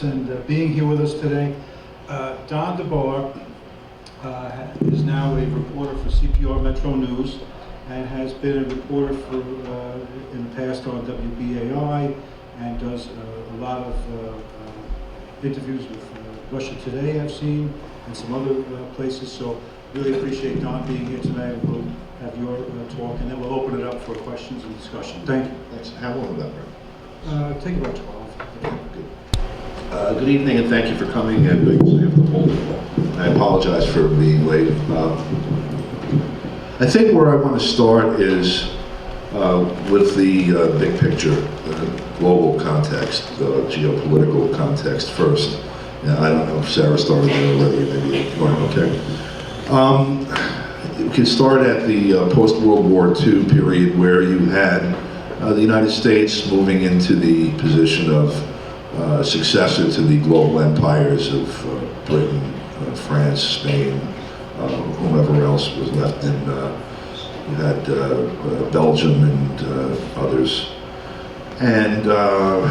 and being here with us today. Don Debar is now a reporter for CPR Metro News and has been a reporter for in the past on WBAI and does a lot of interviews with Russia Today, I've seen, and some other places. So really appreciate Don being here tonight. We'll have your talk, and then we'll open it up for questions and discussion. Thank you. Thanks. How long will that run? Take about 12. Okay, good. Good evening, and thank you for coming. And I apologize for being late. I think where I want to start is with the big picture, global context, geopolitical context first. I don't know if Sarah started there already, maybe you're going okay. We can start at the post-World War II period, where you had the United States moving into the position of successor to the global empires of Britain, France, Spain, whomever else was left in, you had Belgium and others, and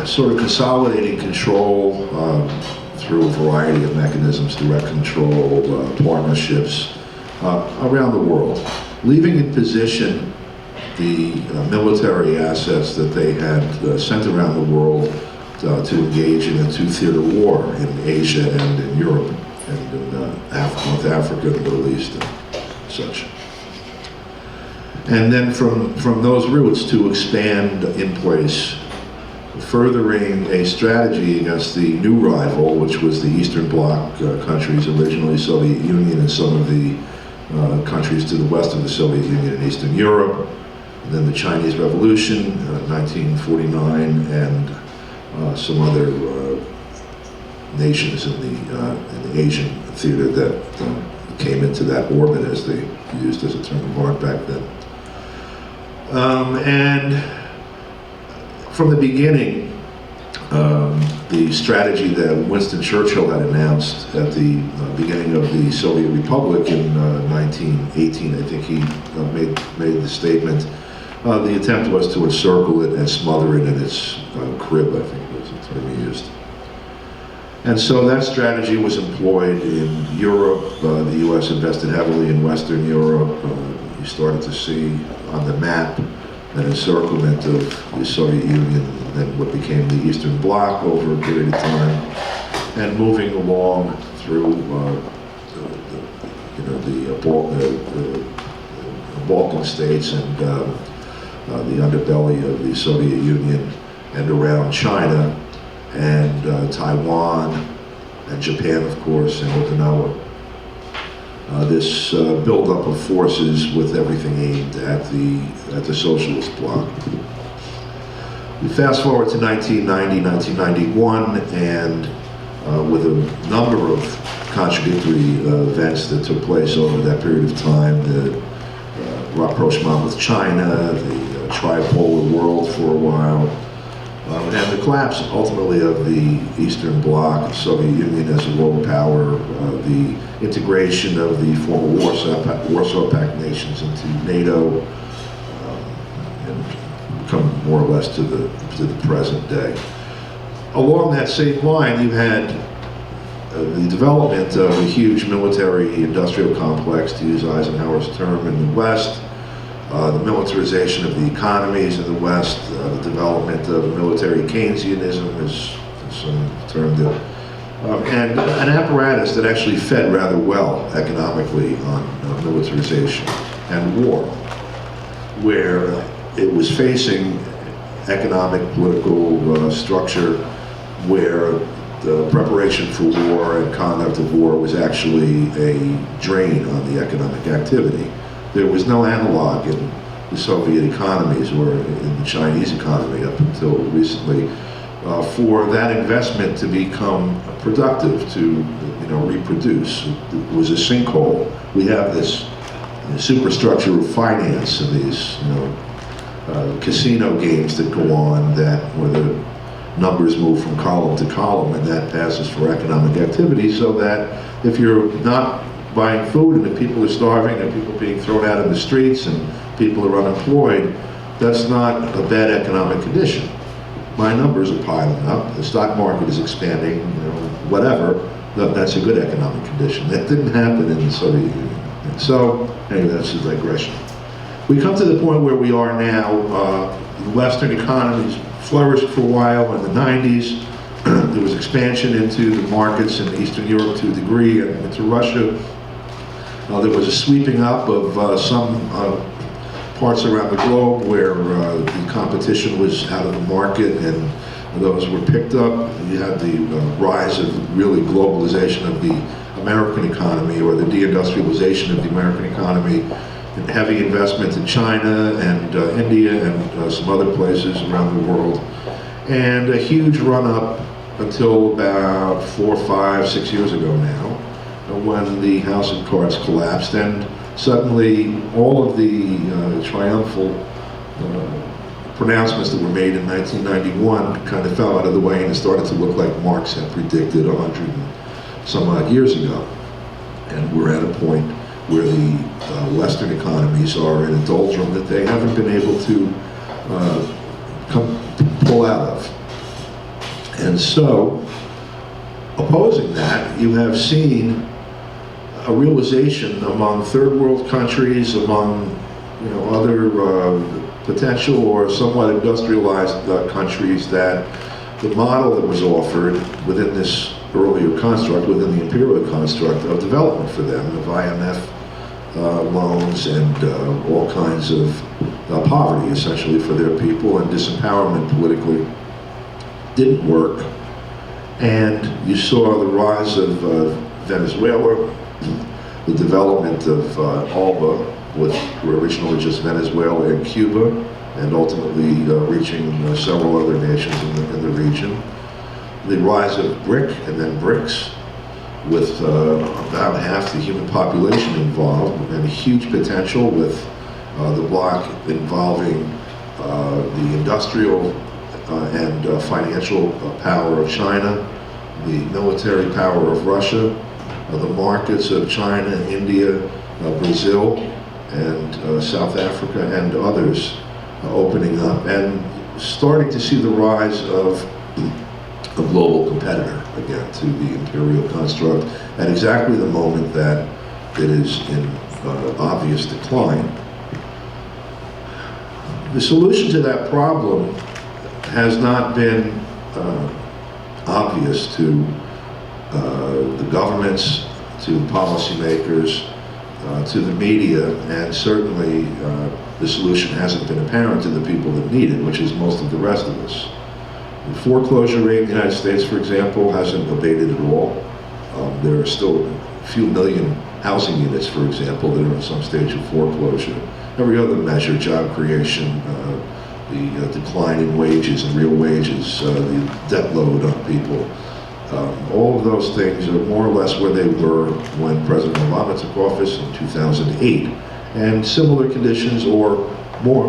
sort of consolidating control through a variety of mechanisms, direct control, partnerships around the world, leaving in position the military assets that they had sent around the world to engage in a two-theater war in Asia and in Europe and in North Africa, the Middle East, and such. And then from those routes to expand in place, furthering a strategy against the new rival, which was the Eastern Bloc countries, originally Soviet Union, and some of the countries to the west of the Soviet Union in Eastern Europe, and then the Chinese Revolution, 1949, and some other nations in the Asian theater that came into that orbit, as they used as a term of art back then. And from the beginning, the strategy that Winston Churchill had announced at the beginning of the Soviet Republic in 1918, I think he made the statement. The attempt was to encircle it and smother it in its crib, I think was the term he used. And so that strategy was employed in Europe. The U.S. invested heavily in Western Europe. You started to see on the map an encirclement of the Soviet Union and then what became the Eastern Bloc over a period of time, and moving along through the Balkan states and the underbelly of the Soviet Union, and around China and Taiwan and Japan, of course, and Okinawa. This buildup of forces with everything aimed at the socialist bloc. We fast forward to 1990, 1991, and with a number of contradictory events that took place over that period of time, the rapprochement with China, the tripolar world for a while, and the collapse ultimately of the Eastern Bloc, the Soviet Union as a world power, the integration of the former Warsaw Pact nations into NATO, and come more or less to the present day. Along that same line, you had the development of a huge military industrial complex, to use Eisenhower's term, in the West, the militarization of the economies in the West, the development of military Keynesianism, as some termed it, and an apparatus that actually fed rather well economically on militarization and war, where it was facing economic, political structure where the preparation for war and conduct of war was actually a drain on the economic activity. There was no analog in the Soviet economies or in the Chinese economy up until recently for that investment to become productive, to reproduce. It was a sinkhole. We have this superstructure of finance and these casino games that go on where the numbers move from column to column, and that passes for economic activity, so that if you're not buying food and if people are starving and people being thrown out in the streets and people are unemployed, that's not a bad economic condition. my numbers are piling up, the stock market is expanding, whatever, that's a good economic condition. That didn't happen in the Soviet Union. And so, anyway, that's a digression. We come to the point where we are now. Western economies flourished for a while in the 90s. There was expansion into the markets in Eastern Europe to a degree, and into Russia. There was a sweeping up of some parts around the globe where the competition was out of the market and those were picked up. You had the rise of really globalization of the American economy, or the deindustrialization of the American economy, and heavy investment in China and India and some other places around the world. And a huge run up until about 4, 5, 6 years ago now, when the House of Cards collapsed, and suddenly all of the triumphal pronouncements that were made in 1991 kind of fell out of the way, and it started to look like Marx had predicted 100 and some odd years ago. And we're at a point where the Western economies are in a doldrum that they haven't been able to pull out of. And so, opposing that, you have seen a realization among third world countries, among other potential or somewhat industrialized countries, that the model that was offered within this earlier construct, within the imperial construct of development for them, of IMF loans and all kinds of poverty essentially for their people and disempowerment politically, didn't work. And you saw the rise of Venezuela, the development of ALBA, which were originally just Venezuela and Cuba, and ultimately reaching several other nations in the region. The rise of BRIC and then BRICS, with about half the human population involved, and a huge potential with the bloc involving the industrial and financial power of China, the military power of Russia, the markets of China, India, Brazil, and South Africa, and others opening up, and starting to see the rise of a global competitor again to the imperial construct at exactly the moment that it is in obvious decline. The solution to that problem has not been obvious to the governments, to the policymakers, to the media, and certainly the solution hasn't been apparent to the people that need it, which is most of the rest of us. The foreclosure rate in the United States, for example, hasn't abated at all. There are still a few million housing units, for example, that are in some stage of foreclosure. Every other measure, job creation, the decline in wages and real wages, the debt load on people, all of those things are more or less where they were when President Obama took office in 2008. And similar conditions, or more,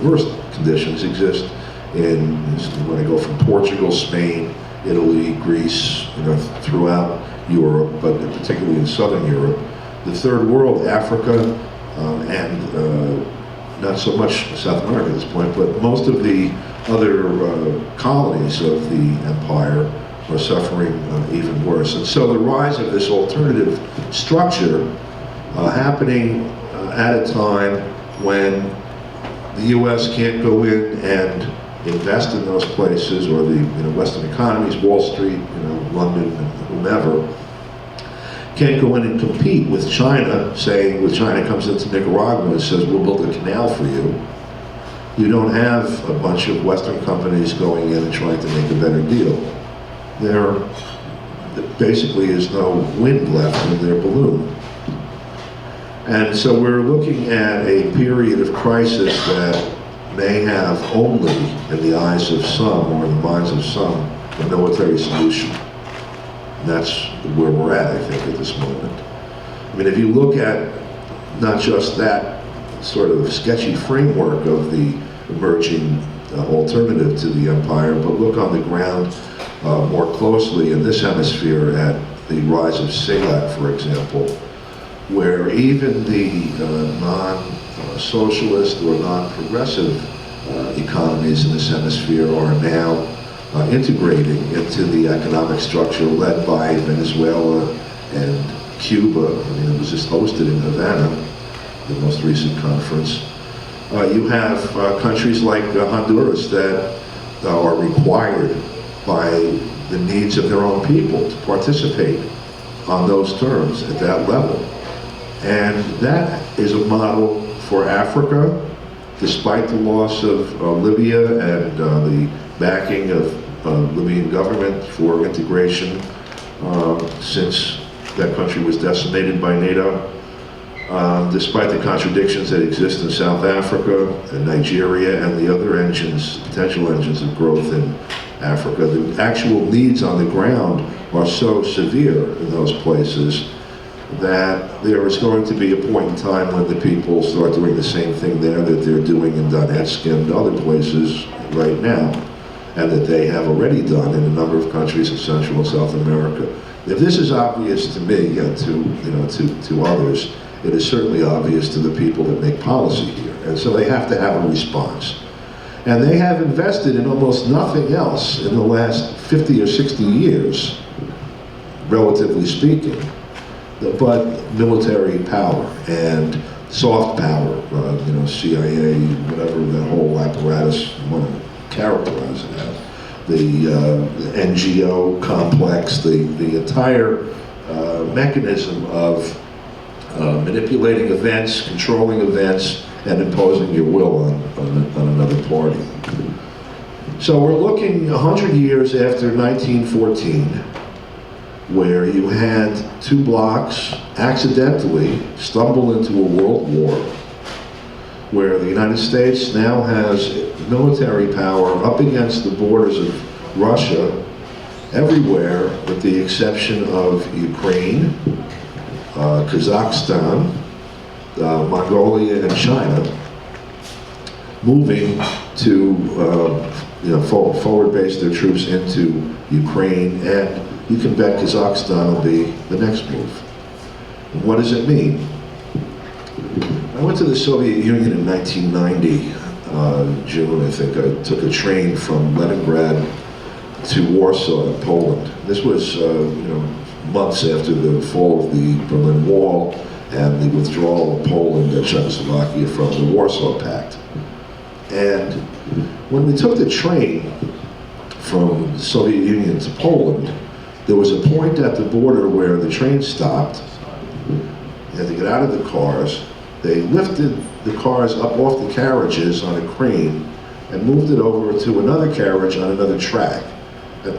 worse conditions exist when I go from Portugal, Spain, Italy, Greece, throughout Europe, but particularly in Southern Europe. The third world, Africa, and not so much South America at this point, but most of the other colonies of the empire are suffering even worse. And so the rise of this alternative structure happening at a time when the U.S. can't go in and invest in those places, or the Western economies, Wall Street, London, and whomever, can't go in and compete with China, saying, when China comes into Nicaragua and says, we'll build a canal for you. You don't have a bunch of Western companies going in and trying to make a better deal. There basically is no wind left in their balloon. And so we're looking at a period of crisis that may have only, in the eyes of some, or in the minds of some, a military solution. And that's where we're at, I think, at this moment. I mean, if you look at not just that sort of sketchy framework of the emerging alternative to the empire, but look on the ground more closely in this hemisphere at the rise of CELAC, for example, where even the non-socialist or non-progressive economies in this hemisphere are now integrating into the economic structure led by Venezuela and Cuba. I mean, it was just hosted in Havana, the most recent conference. You have countries like Honduras that are required by the needs of their own people to participate on those terms at that level. And that is a model for Africa, despite the loss of Libya and the backing of Libyan government for integration since that country was decimated by NATO. Despite the contradictions that exist in South Africa and Nigeria and the other engines, potential engines of growth in Africa, the actual needs on the ground are so severe in those places that there is going to be a point in time when the people start doing the same thing there that they're doing in Donetsk and other places right now, and that they have already done in a number of countries in Central and South America. If this is obvious to me and to others, it is certainly obvious to the people that make policy here. And so they have to have a response. And they have invested in almost nothing else in the last 50 or 60 years, relatively speaking, but military power and soft power, CIA, whatever the whole apparatus you want to characterize it as. The NGO complex, the entire mechanism of manipulating events, controlling events, and imposing your will on another party. So we're looking 100 years after 1914, where you had two blocs accidentally stumble into a world war, where the United States now has military power up against the borders of Russia everywhere with the exception of Ukraine, Kazakhstan, Mongolia, and China, moving to forward base their troops into Ukraine, and you can bet Kazakhstan will be the next move. And what does it mean? I went to the Soviet Union in 1990, June, I think. I took a train from Leningrad to Warsaw, Poland. This was, months after the fall of the Berlin Wall and the withdrawal of Poland and Czechoslovakia from the Warsaw Pact. And when we took the train from the Soviet Union to Poland, there was a point at the border where the train stopped. You had to get out of the cars. They lifted the cars up off the carriages on a crane and moved it over to another carriage on another track,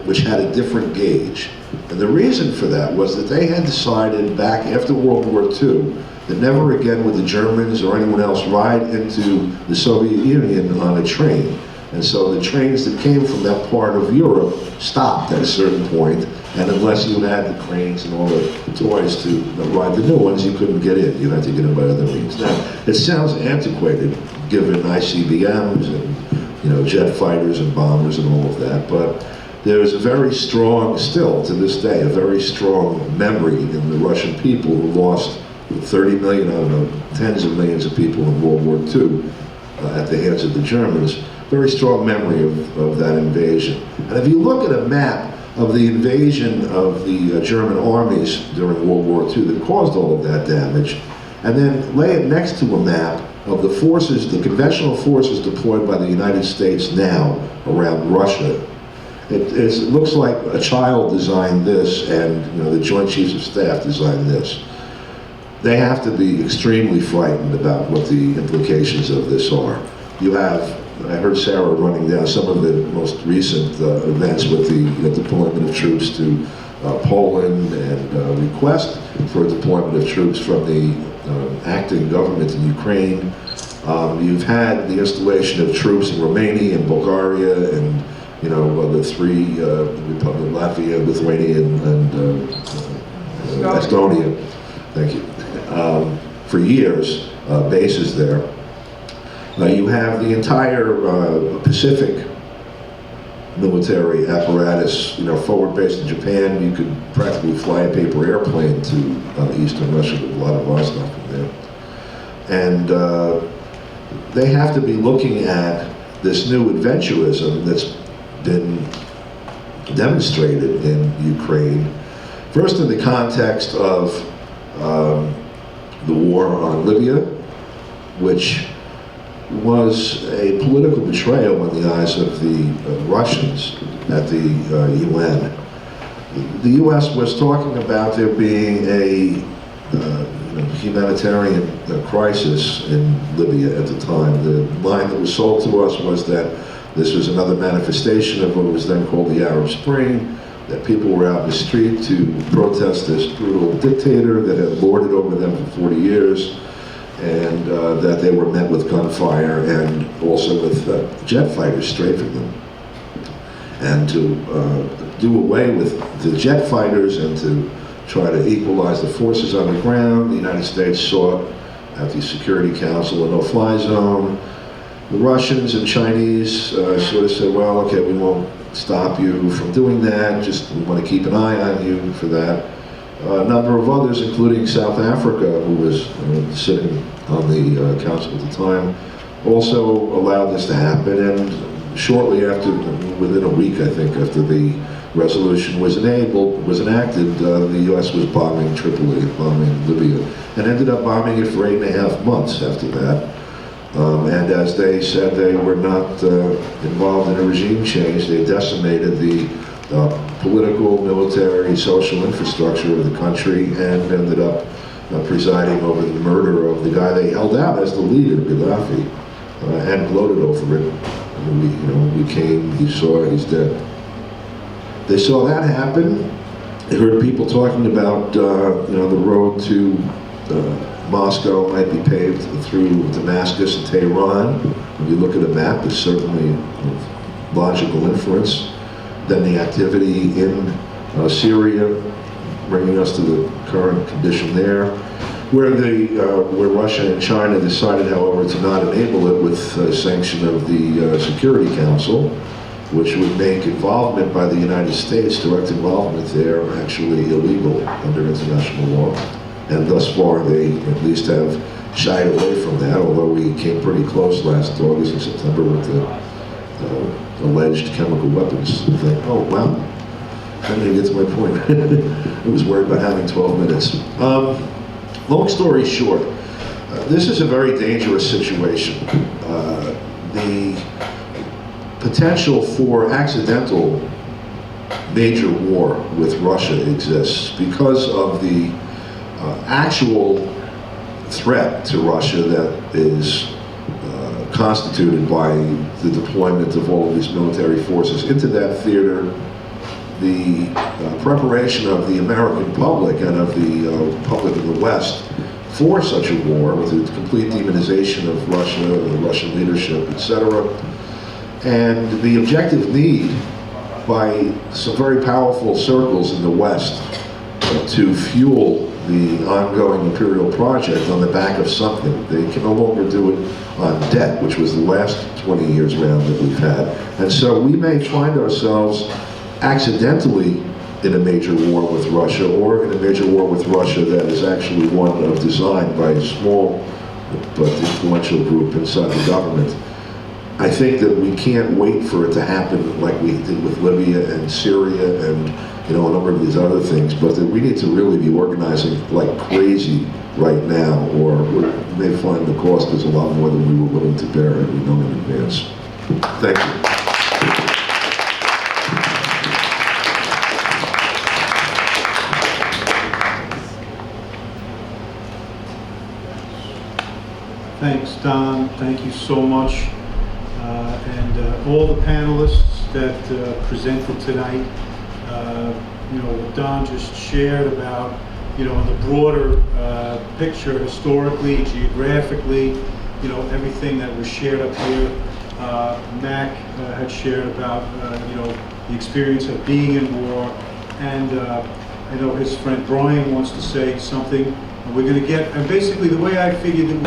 which had a different gauge. And the reason for that was that they had decided back after World War II that never again would the Germans or anyone else ride into the Soviet Union on a train. And so the trains that came from that part of Europe stopped at a certain point, and unless you had the cranes and all the toys to ride the new ones, you couldn't get in. You had to get in by other means. Now, it sounds antiquated, given ICBMs and jet fighters and bombers and all of that, but there's a very strong, still to this day, a very strong memory in the Russian people who lost 30 million, I don't know, tens of millions of people in World War II at the hands of the Germans. Very strong memory of that invasion. And if you look at a map of the invasion of the German armies during World War II that caused all of that damage, and then lay it next to a map of the forces, the conventional forces deployed by the United States now around Russia, it looks like a child designed this and the Joint Chiefs of Staff designed this. They have to be extremely frightened about what the implications of this are. You have, I heard Sarah running down some of the most recent events with the deployment of troops to Poland and request for deployment of troops from the acting government in Ukraine. You've had the installation of troops in Romania and Bulgaria and the three, Latvia, Lithuania, and Estonia, thank you, for years, bases there. You have the entire Pacific military apparatus, forward-based in Japan. You could practically fly a paper airplane to eastern Russia with a lot of our stuff from there. And they have to be looking at this new adventurism that's been demonstrated in Ukraine, first in the context of the war on Libya, which was a political betrayal in the eyes of the Russians at the UN. The U.S. was talking about there being a humanitarian crisis in Libya at the time. The line that was sold to us was that this was another manifestation of what was then called the Arab Spring, that people were out in the street to protest this brutal dictator that had lorded over them for 40 years, and that they were met with gunfire and also with jet fighters strafing them. And to do away with the jet fighters and to try to equalize the forces on the ground, the United States sought at the Security Council a no-fly zone. The Russians and Chinese sort of said, well, okay, we won't stop you from doing that, just we want to keep an eye on you for that. A number of others, including South Africa, who was sitting on the council at the time, also allowed this to happen. And shortly after, within a week, I think, after the resolution was enacted, the U.S. was bombing Tripoli, bombing Libya, and ended up bombing it for 8.5 months after that. And as they said, they were not involved in a regime change. They decimated the political, military, social infrastructure of the country and ended up presiding over the murder of the guy they held out as the leader, Gaddafi, and gloated over it. We came, he saw it, he's dead. They saw that happen. They heard people talking about, the road to Moscow might be paved through Damascus and Tehran. When you look at a map, it's certainly logical inference. Then the activity in Syria, bringing us to the current condition there, where Russia and China decided, however, to not enable it with sanction of the Security Council, which would make involvement by the United States, direct involvement there, actually illegal under international law. And thus far, they at least have shied away from that, although we came pretty close last August and September with the alleged chemical weapons thing. Oh, wow. I didn't get to my point. I was worried about having 12 minutes. Long story short, this is a very dangerous situation. The potential for accidental major war with Russia exists because of the actual threat to Russia that is constituted by the deployment of all of these military forces into that theater, the preparation of the American public and of the public in the West for such a war, with the complete demonization of Russia, the Russian leadership, etc., and the objective need by some very powerful circles in the West to fuel the ongoing imperial project on the back of something. They can no longer do it on debt, which was the last 20 years round that we've had. And so we may find ourselves accidentally in a major war with Russia, or in a major war with Russia that is actually one of design by a small but influential group inside the government. I think that we can't wait for it to happen like we did with Libya and Syria and a number of these other things, but that we need to really be organizing like crazy right now, or we may find the cost is a lot more than we were willing to bear had we known in advance. Thank you. Thanks, Don. Thank you so much. And all the panelists that presented tonight. What Don just shared about, in the broader picture, historically, geographically, everything that was shared up here. Mac had shared about, the experience of being in war, and I know his friend Brian wants to say something. And we're going to get, and basically the way I figured it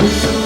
Thank you.